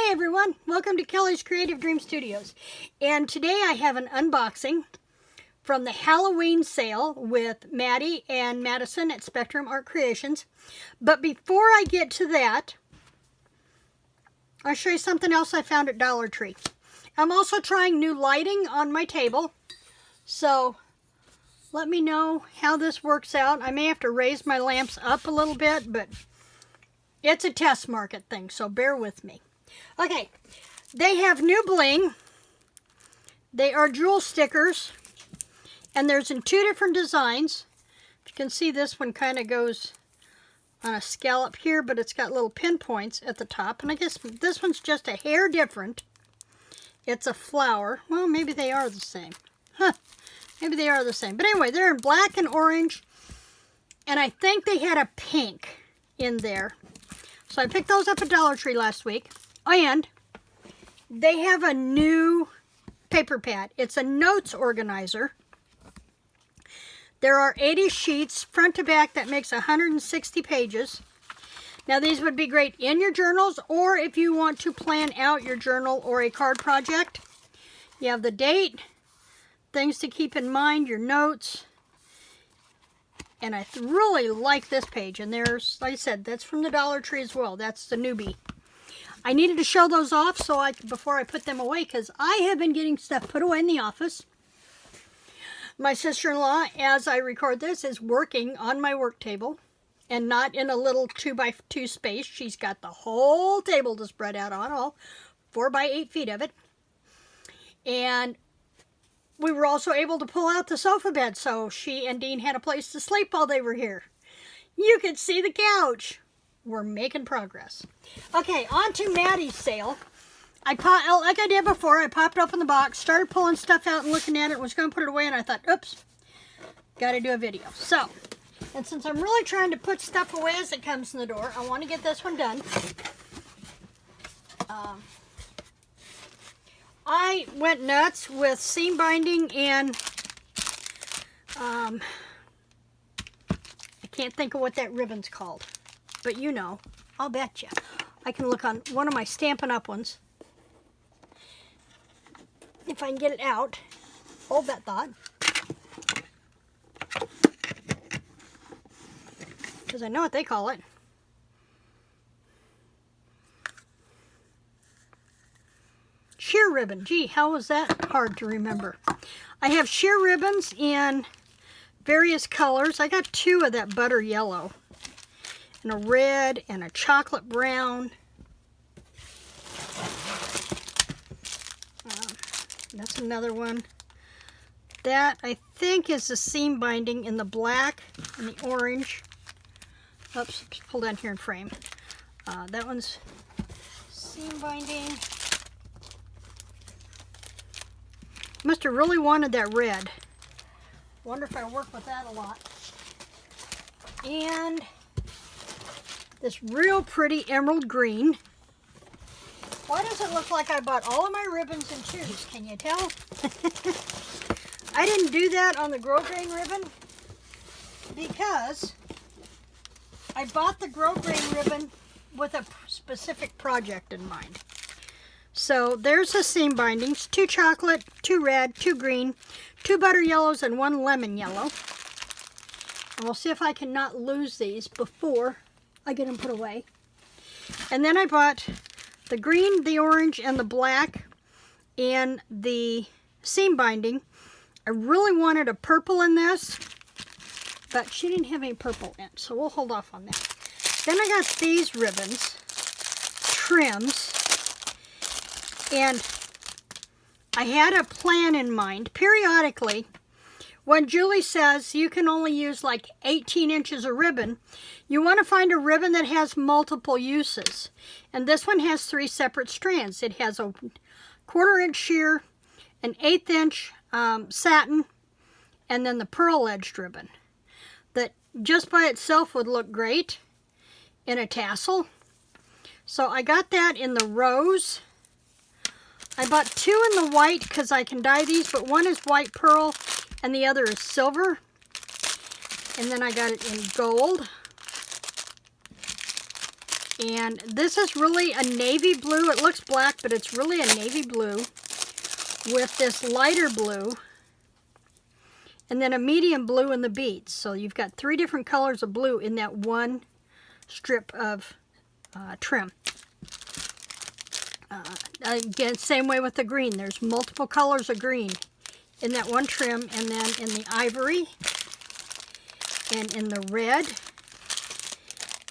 Hi everyone, welcome to Kelly's Creative Dream Studios. And today I have an unboxing from the Halloween sale with Maddie and Madison at Spectrum Art Creations. But before I get to that, I'll show you something else I found at Dollar Tree. I'm also trying new lighting on my table, so let me know how this works out. I may have to raise my lamps up a little bit, but it's a test market thing, so bear with me. Okay, they have new bling. They are jewel stickers, and there's in two different designs. You can see this one kind of goes on a scallop here, but it's got little pinpoints at the top, and I guess this one's just a hair different. It's a flower. Well, maybe they are the same. Huh, maybe they are the same. But anyway, they're in black and orange, and I think they had a pink in there. So I picked those up at Dollar Tree last week. And they have a new paper pad. It's a notes organizer. There are 80 sheets front to back. That makes 160 pages. Now these would be great in your journals, or if you want to plan out your journal or a card project. You have the date, things to keep in mind, your notes. And I really like this page. And there's, like I said, that's from the Dollar Tree as well. That's the newbie. I needed to show those off before I put them away, because I have been getting stuff put away in the office. My sister-in-law, as I record this, is working on my work table and not in a little 2x2 space. She's got the whole table to spread out on, all 4x8 feet of it. And we were also able to pull out the sofa bed, so she and Dean had a place to sleep while they were here. You could see the couch. We're making progress. Okay, on to Maddie's sale. Like I did before, I popped open the box, started pulling stuff out and looking at it, was going to put it away, and I thought, oops, got to do a video. So, and since I'm really trying to put stuff away as it comes in the door, I want to get this one done. I went nuts with seam binding and I can't think of what that ribbon's called. But you know, I'll bet you. I can look on one of my Stampin' Up! Ones. If I can get it out. Hold that thought. Because I know what they call it. Sheer ribbon. Gee, how was that hard to remember? I have sheer ribbons in various colors. I got two of that butter yellow. And a red and a chocolate brown. That's another one. That I think is the seam binding in the black and the orange. Oops, pull down here and frame. That one's seam binding. Must have really wanted that red. Wonder if I work with that a lot. And this real pretty emerald green. Why does it look like I bought all of my ribbons in twos? Can you tell? I didn't do that on the grosgrain ribbon because I bought the grosgrain ribbon with a specific project in mind. So there's the seam bindings, 2 chocolate, 2 red, 2 green, 2 butter yellows, and 1 lemon yellow. And we'll see if I can not lose these before I get them put away. And then I bought the green, the orange, and the black and the seam binding. I really wanted a purple in this, but she didn't have any purple in, so we'll hold off on that. Then I got these ribbons, trims, and I had a plan in mind. Periodically, when Julie says you can only use like 18 inches of ribbon, you want to find a ribbon that has multiple uses. And this one has 3 separate strands. It has a 1/4 inch sheer, an 1/8 inch satin, and then the pearl edged ribbon. That just by itself would look great in a tassel. So I got that in the rose. I bought 2 in the white because I can dye these, but one is white pearl and the other is silver. And then I got it in gold. And this is really a navy blue. It looks black, but it's really a navy blue with this lighter blue. And then a medium blue in the beads. So you've got 3 different colors of blue in that one strip of trim. Again, same way with the green. There's multiple colors of green in that one trim, and then in the ivory, and in the red,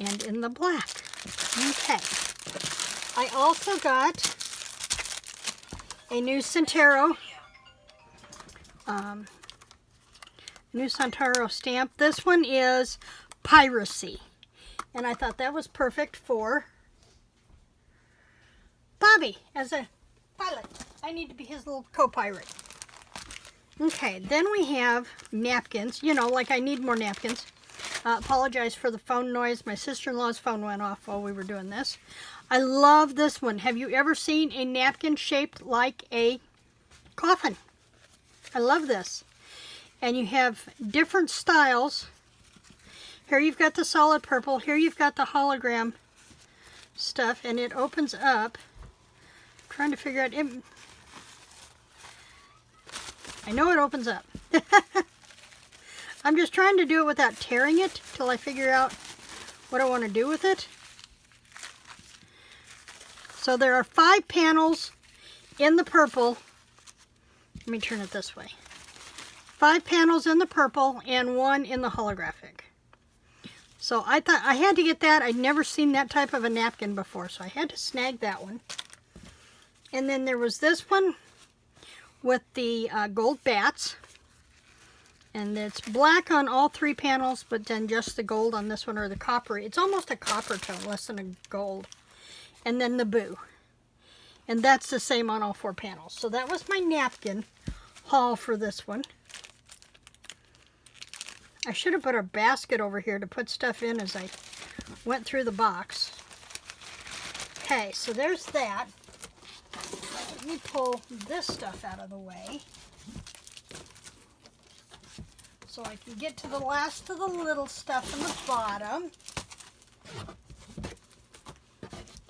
and in the black. Okay. I also got a new Centero stamp. This one is Piracy. And I thought that was perfect for Bobby as a pilot. I need to be his little co-pirate. Okay, then we have napkins. You know, like I need more napkins. Apologize for the phone noise. My sister-in-law's phone went off while we were doing this. I love this one. Have you ever seen a napkin shaped like a coffin? I love this. And you have different styles. Here you've got the solid purple. Here you've got the hologram stuff. And it opens up. I'm trying to figure out it. I know it opens up. I'm just trying to do it without tearing it till I figure out what I want to do with it. So there are 5 panels in the purple. Let me turn it this way. 5 panels in the purple and 1 in the holographic. So I thought I had to get that. I'd never seen that type of a napkin before, so I had to snag that one. And then there was this one with the gold bats. And it's black on all 3 panels, but then just the gold on this one, or the copper. It's almost a copper tone, less than a gold. And then the boo. And that's the same on all 4 panels. So that was my napkin haul for this one. I should have put a basket over here to put stuff in as I went through the box. Okay, so there's that. Let me pull this stuff out of the way so I can get to the last of the little stuff in the bottom.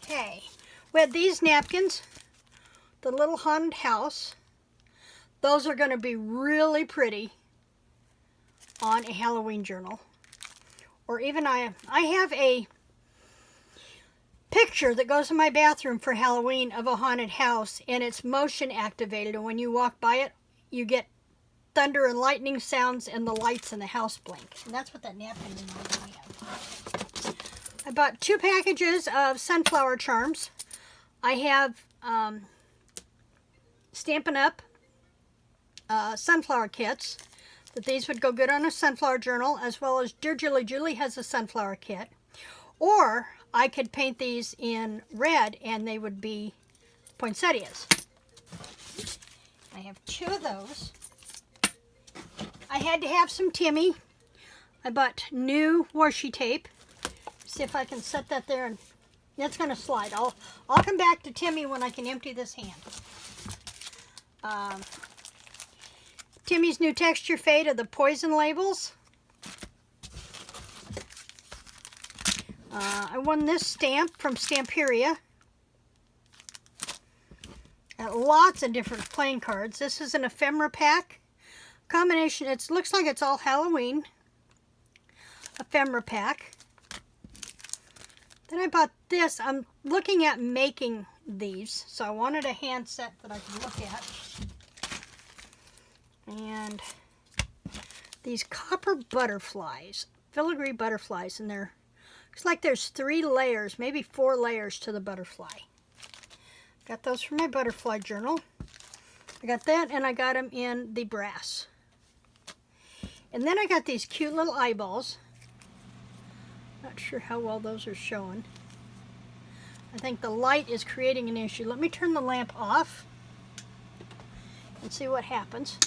Okay, we had these napkins, the little haunted house. Those are going to be really pretty on a Halloween journal. Or even I have a picture that goes in my bathroom for Halloween of a haunted house, and it's motion activated, and when you walk by it you get thunder and lightning sounds and the lights in the house blink. And that's what that napkin reminds me of. I bought 2 packages of sunflower charms. I have Stampin' Up! Sunflower kits. But these would go good on a sunflower journal, as well as Dear Julie. Julie has a sunflower kit. Or I could paint these in red and they would be poinsettias. I have 2 of those. I had to have some Timmy. I bought new washi tape. See if I can set that there, and that's going to slide. I'll come back to Timmy when I can empty this hand. Timmy's new texture fade of the poison labels. I won this stamp from Stamperia. Lots of different playing cards. This is an ephemera pack. Combination, it looks like it's all Halloween. Ephemera pack. Then I bought this. I'm looking at making these, so I wanted a hand set that I could look at. And these copper butterflies, filigree butterflies, and they're, looks like there's 3 layers, maybe 4 layers to the butterfly. Got those from my butterfly journal. I got that, and I got them in the brass. And then I got these cute little eyeballs. Not sure how well those are showing. I think the light is creating an issue. Let me turn the lamp off and see what happens.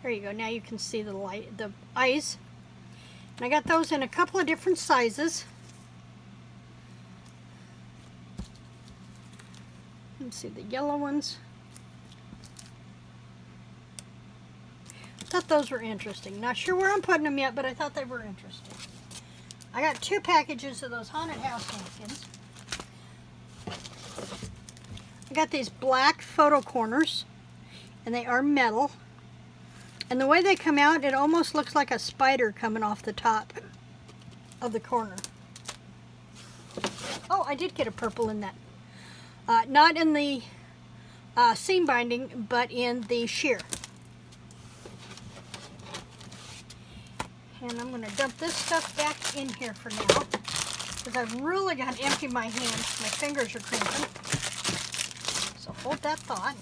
There you go. Now you can see the light, the eyes. And I got those in a couple of different sizes. Let's see the yellow ones. I thought those were interesting. Not sure where I'm putting them yet, but I thought they were interesting. I got 2 packages of those Haunted House Henkins. I got these black photo corners, and they are metal. And the way they come out, it almost looks like a spider coming off the top of the corner. Oh, I did get a purple in that. Not in the seam binding, but in the sheer. And I'm going to dump this stuff back in here for now, because I've really got to empty my hands. My fingers are cramping. So hold that thought.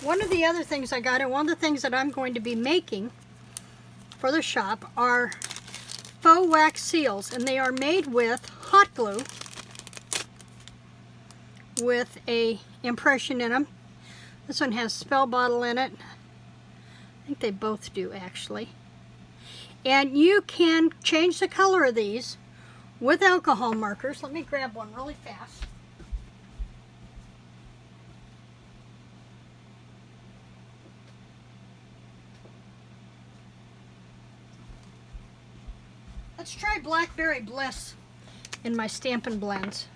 One of the other things I got, and one of the things that I'm going to be making for the shop, are Faux Wax Seals, and they are made with hot glue with a impression in them. This one has spell bottle in it. I think they both do, actually. And you can change the color of these with alcohol markers. Let me grab one really fast. Let's try Blackberry Bliss in my Stampin' Blends.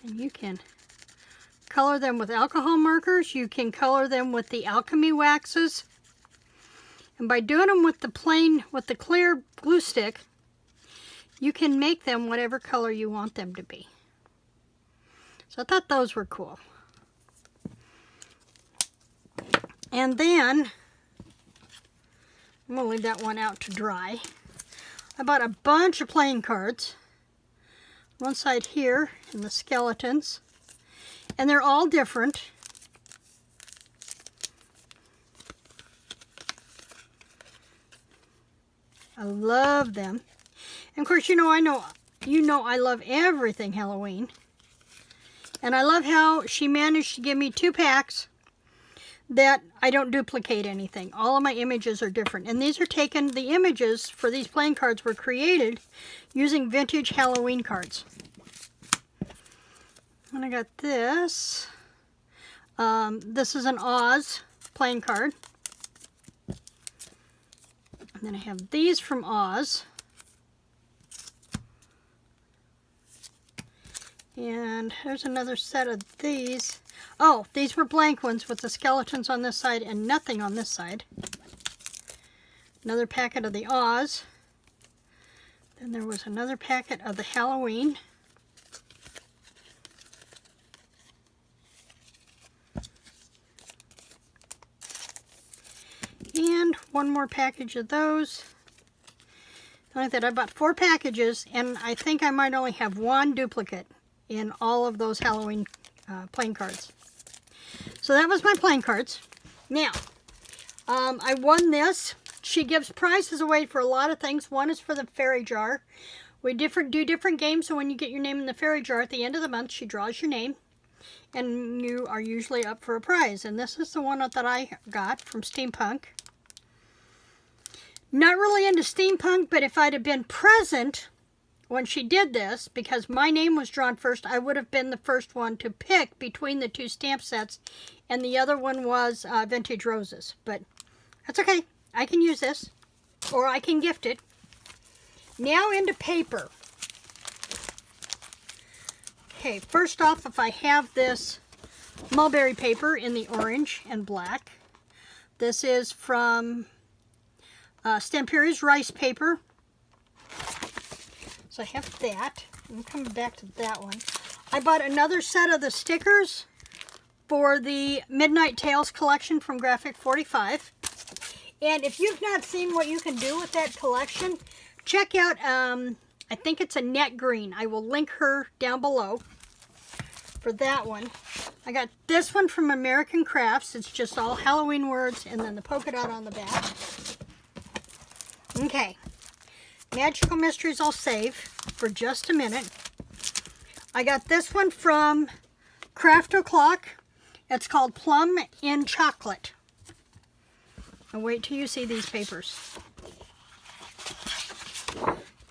And you can color them with alcohol markers. You can color them with the alchemy waxes. And by doing them with the clear glue stick, you can make them whatever color you want them to be. So I thought those were cool. And then I'm going to leave that one out to dry. I bought a bunch of playing cards. One side here in the skeletons. And they're all different. I love them. And of course, you know I love everything Halloween. And I love how she managed to give me 2 packs that I don't duplicate anything. All of my images are different. And these are taken, the images for these playing cards were created using vintage Halloween cards. And I got this. This is an Oz playing card. And then I have these from Oz. And there's another set of these. Oh, these were blank ones with the skeletons on this side and nothing on this side. Another packet of the Oz. Then there was another packet of the Halloween. And one more package of those. Like that, I bought 4 packages, and I think I might only have 1 duplicate in all of those Halloween playing cards. So that was my playing cards. Now, I won this. She gives prizes away for a lot of things. One is for the fairy jar. We do different games, so when you get your name in the fairy jar at the end of the month, she draws your name, and you are usually up for a prize. And this is the one that I got from Steampunk. Not really into steampunk, but if I'd have been present when she did this, because my name was drawn first, I would have been the first one to pick between the 2 stamp sets, and the other one was Vintage Roses. But that's okay. I can use this, or I can gift it. Now into paper. Okay, first off, if I have this mulberry paper in the orange and black, this is from Stamperia's rice paper. So I have that. I'm coming back to that one. I bought another set of the stickers for the Midnight Tales collection from Graphic 45. And if you've not seen what you can do with that collection, check out, I think it's Annette Green. I will link her down below for that one. I got this one from American Crafts. It's just all Halloween words and then the polka dot on the back. Okay, Magical Mysteries I'll save for just a minute. I got this one from Craft O'Clock. It's called Plum in Chocolate. And wait till you see these papers.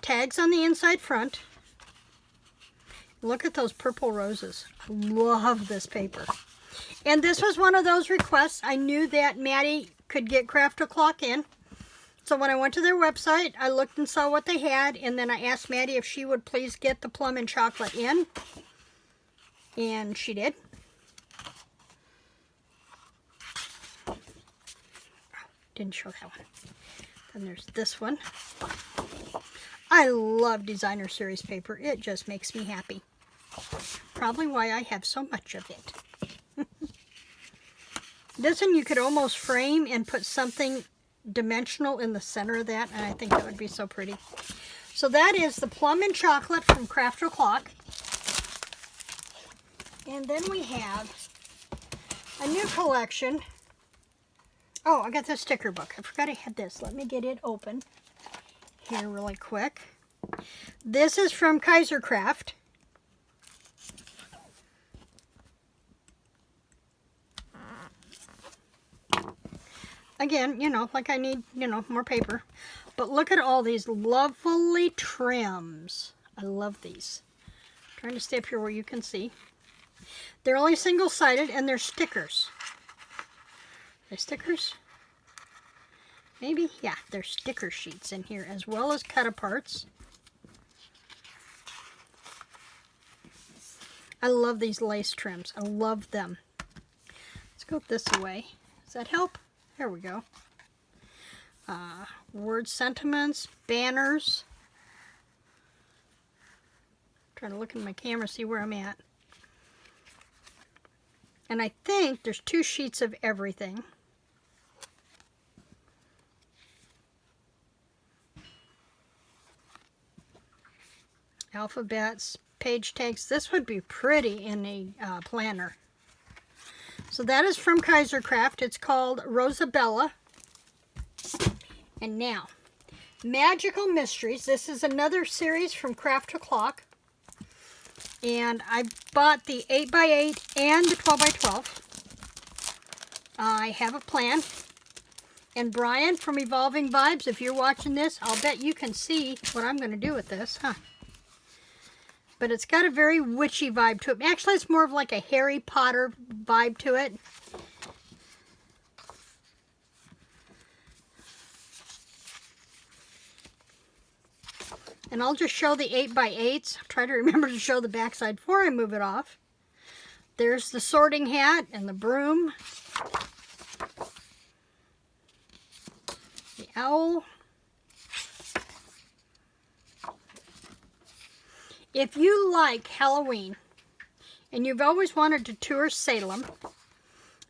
Tags on the inside front. Look at those purple roses. I love this paper. And this was one of those requests. I knew that Maddie could get Craft O'Clock in. So when I went to their website, I looked and saw what they had, and then I asked Maddie if she would please get the plum and chocolate in. And she did. Oh, didn't show that one. Then there's this one. I love designer series paper. It just makes me happy. Probably why I have so much of it. This one you could almost frame and put something dimensional in the center of that, and I think that would be so pretty. So that is the plum and chocolate from Craft O'Clock. And then we have a new collection. Oh, I got the sticker book. I forgot I had this. Let me get it open here really quick. This is from Kaiser Craft. Again, you know, like I need, you know, more paper. But look at all these lovely trims. I love these. I'm trying to stay up here where you can see. They're only single-sided, and they're stickers. Are they stickers? Maybe? Yeah, they're sticker sheets in here, as well as cut-aparts. I love these lace trims. I love them. Let's go this way. Does that help? There we go. Word sentiments, banners. Trying to look in my camera, see where I'm at. And I think there's 2 sheets of everything. Alphabets, page tags. This would be pretty in a planner. So that is from Kaiser Craft. It's called Rosabella. And now, Magical Mysteries. This is another series from Craft O'Clock. And I bought the 8x8 and the 12x12. I have a plan. And Brian from Evolving Vibes, if you're watching this, I'll bet you can see what I'm going to do with this, huh? But it's got a very witchy vibe to it. Actually, it's more of like a Harry Potter vibe to it. And I'll just show the 8x8s. I'll try to remember to show the backside before I move it off. There's the sorting hat and the broom. The owl. If you like Halloween and you've always wanted to tour Salem,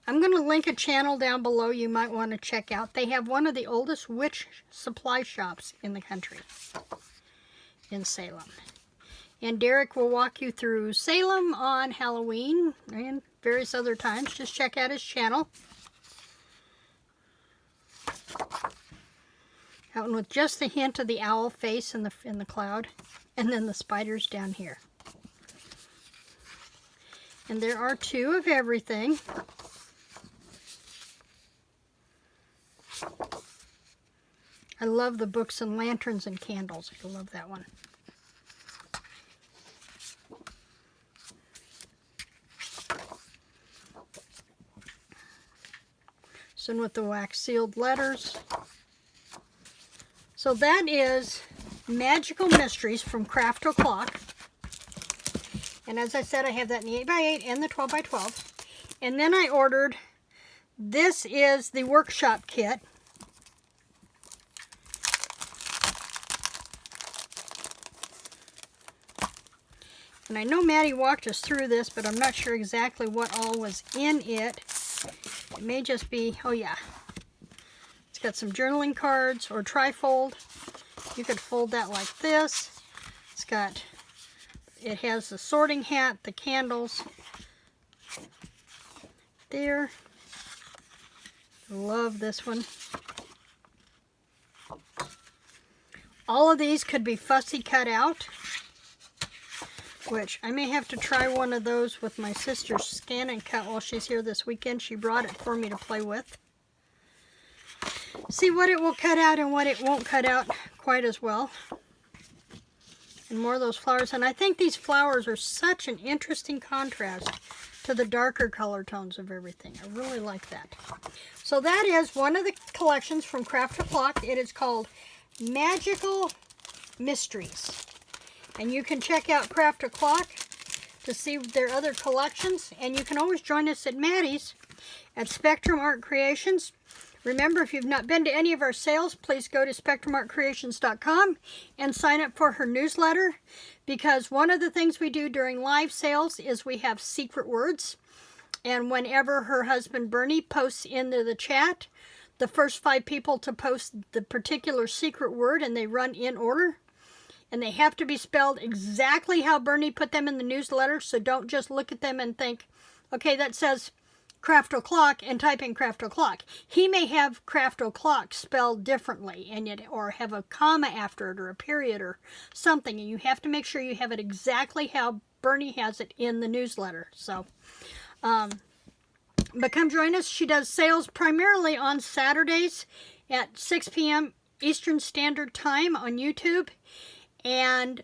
I'm going to link a channel down below you might want to check out. They have one of the oldest witch supply shops in the country in Salem. And Derek will walk you through Salem on Halloween and various other times. Just check out his channel. That one with just the hint of the owl face in the cloud. And then the spiders down here. And there are 2 of everything. I love the books and lanterns and candles. I love that one. So with the wax sealed letters. So that is Magical Mysteries from Craft O'Clock. And as I said, I have that in the 8x8 and the 12x12. And then I ordered, this is the workshop kit. And I know Maddie walked us through this, but I'm not sure exactly what all was in it. It may just be, oh yeah. It's got some journaling cards or trifold. You could fold that like this. It has the sorting hat, the candles. There. Love this one. All of these could be fussy cut out, which I may have to try one of those with my sister's scan and cut while she's here this weekend. She brought it for me to play with. See what it will cut out and what it won't cut out quite as well. And more of those flowers. And I think these flowers are such an interesting contrast to the darker color tones of everything. I really like that. So that is one of the collections from Craft O'Clock. It is called Magical Mysteries. And you can check out Craft O'Clock to see their other collections. And you can always join us at Maddie's at Spectrum Art Creations. Remember, if you've not been to any of our sales, please go to spectrumartcreations.com and sign up for her newsletter, because one of the things we do during live sales is we have secret words. And whenever her husband Bernie posts into the chat, the first 5 people to post the particular secret word, and they run in order, and they have to be spelled exactly how Bernie put them in the newsletter. So don't just look at them and think, okay, that says Craft O'Clock, and type in Craft O'Clock. He may have Craft O'Clock spelled differently, and yet, or have a comma after it, or a period, or something, and you have to make sure you have it exactly how Bernie has it in the newsletter. So, but come join us. She does sales primarily on Saturdays at 6 p.m. Eastern Standard Time on YouTube, and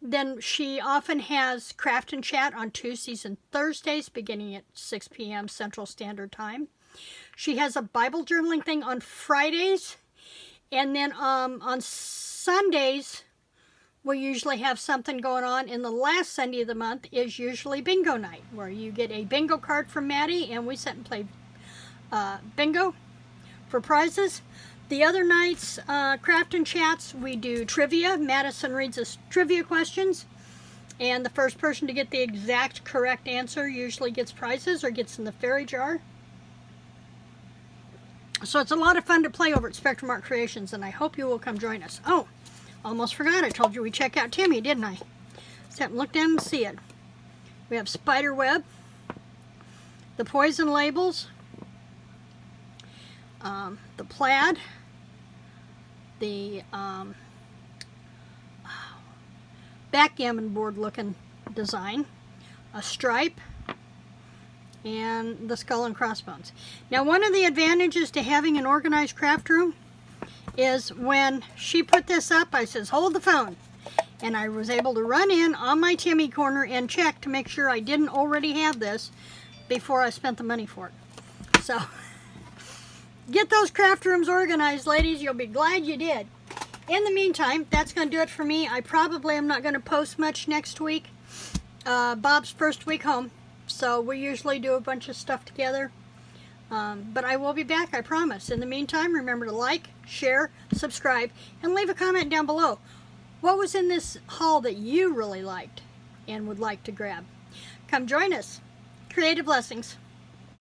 then she often has Craft and Chat on Tuesdays and Thursdays beginning at 6 p.m. Central Standard Time. She has a Bible journaling thing on Fridays. And then on Sundays, we usually have something going on. And the last Sunday of the month is usually bingo night, where you get a bingo card from Maddie, and we sit and play bingo for prizes. The other nights, Craft and Chats, we do trivia. Madison reads us trivia questions, and the first person to get the exact correct answer usually gets prizes or gets in the fairy jar. So it's a lot of fun to play over at Spectrum Art Creations, and I hope you will come join us. Oh, almost forgot. I told you we check out Timmy, didn't I? Just haven't looked down and see it. We have spider web, the poison labels, the plaid, the backgammon board looking design, a stripe, and the skull and crossbones. Now, one of the advantages to having an organized craft room is when she put this up, I says, hold the phone. And I was able to run in on my Timmy corner and check to make sure I didn't already have this before I spent the money for it. So get those craft rooms organized, ladies. You'll be glad you did. In the meantime, that's going to do it for me. I probably am not going to post much next week. Bob's first week home, so we usually do a bunch of stuff together. But I will be back, I promise. In the meantime, remember to like, share, subscribe, and leave a comment down below. What was in this haul that you really liked and would like to grab? Come join us. Creative blessings.